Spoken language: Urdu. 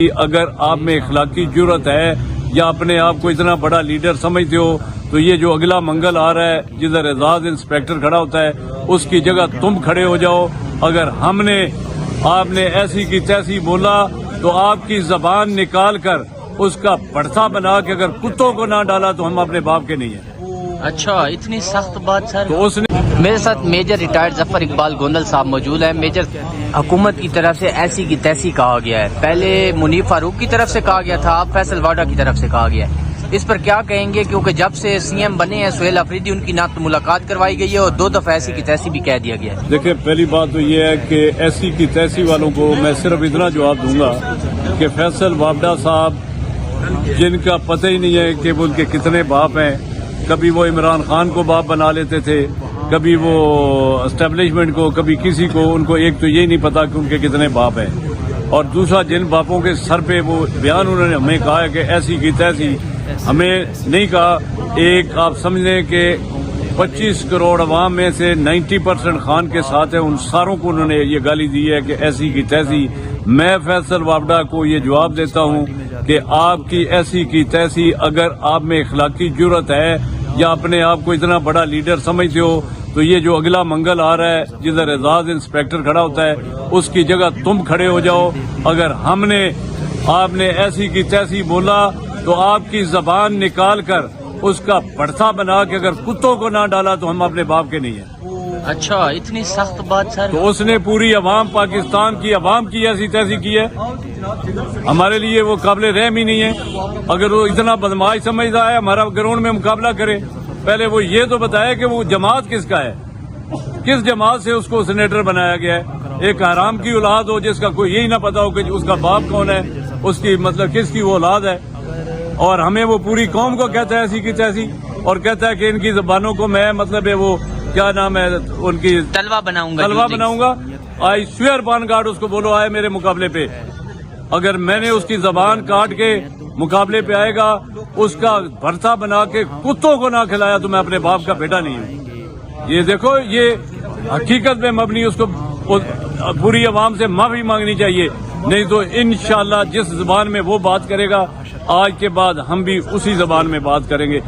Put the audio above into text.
اگر آپ میں اخلاقی جرت ہے یا اپنے آپ کو اتنا بڑا لیڈر سمجھتے ہو تو یہ جو اگلا منگل آ رہا ہے جدھر اعزاز انسپیکٹر کھڑا ہوتا ہے اس کی جگہ تم کھڑے ہو جاؤ. اگر آپ نے ایسی کی تیسی بولا تو آپ کی زبان نکال کر اس کا پڑھتا بنا کے اگر کتوں کو نہ ڈالا تو ہم اپنے باپ کے نہیں ہیں. اچھا اتنی سخت بات سر. تو اس نے میرے ساتھ میجر ریٹائرڈ ظفر اقبال گوندل صاحب موجود ہیں. میجر حکومت کی طرف سے ایسی کی تیسی کہا گیا ہے. پہلے منیب فاروق کی طرف سے کہا گیا تھا, اب فیصل واڈا کی طرف سے کہا گیا ہے. اس پر کیا کہیں گے, کیونکہ جب سے سی ایم بنے ہیں سہیل آفریدی ان کی نہ تو ملاقات کروائی گئی ہے اور 2 دفعہ ایسی کی تیسی بھی کہہ دیا گیا ہے. دیکھیں پہلی بات تو یہ ہے کہ ایسی کی تیسی والوں کو میں صرف اتنا جواب دوں گا کہ فیصل واڈا صاحب جن کا پتہ ہی نہیں ہے کہ وہ ان کے کتنے باپ ہیں. کبھی وہ عمران خان کو باپ بنا لیتے تھے, کبھی وہ اسٹیبلشمنٹ کو, کبھی کسی کو. ان کو ایک تو یہ نہیں پتا کہ ان کے کتنے باپ ہیں, اور دوسرا جن باپوں کے سر پہ وہ بیان انہوں نے ہمیں کہا ہے کہ ایسی کی تیسی, ہمیں نہیں کہا. ایک آپ سمجھ لیں کہ 25 کروڑ عوام میں سے 90% خان کے ساتھ ہیں, ان ساروں کو انہوں نے یہ گالی دی ہے کہ ایسی کی تیسی. میں فیصل واڈا کو یہ جواب دیتا ہوں کہ آپ کی ایسی کی تیسی اگر آپ میں اخلاقی جرت ہے یا اپنے آپ کو اتنا بڑا لیڈر سمجھتے ہو تو یہ جو اگلا منگل آ رہا ہے جدھر اعزاز انسپیکٹر کھڑا ہوتا ہے اس کی جگہ تم کھڑے ہو جاؤ. اگر آپ نے ایسی کی تیسی بولا تو آپ کی زبان نکال کر اس کا پڑھتا بنا کے اگر کتوں کو نہ ڈالا تو ہم اپنے باپ کے نہیں ہیں. اچھا اتنی سخت بات سر. تو اس نے پوری عوام, پاکستان کی عوام کی ایسی تیسی کی ہے. ہمارے لیے وہ قابل رحم ہی نہیں ہے. اگر وہ اتنا بدماش سمجھتا ہے ہمارا گراؤنڈ میں مقابلہ کرے, پہلے وہ یہ تو بتائے کہ وہ جماعت کس کا ہے, کس جماعت سے اس کو سینیٹر بنایا گیا ہے. ایک حرام کی اولاد ہو جس کا کوئی یہی نہ پتا ہو کہ اس کا باپ کون ہے, اس کی مطلب کس کی وہ اولاد ہے, اور ہمیں وہ پوری قوم کو کہتا ہے ایسی کی تیسی, اور کہتا ہے کہ ان کی زبانوں کو میں مطلب ہے وہ کیا نام ہے ان کی تلوا بناؤں گا. آئی سویئر بان گارڈ اس کو بولو آئے میرے مقابلے پہ. اگر میں نے اس کی زبان کاٹ کے مقابلے پہ آئے گا, اس کا بھرتا بنا کے کتوں کو نہ کھلایا تو میں اپنے باپ کا بیٹا نہیں ہوں. یہ دیکھو یہ حقیقت میں مبنی, اس کو پوری عوام سے معافی مانگنی چاہیے, نہیں تو انشاءاللہ جس زبان میں وہ بات کرے گا آج کے بعد ہم بھی اسی زبان میں بات کریں گے.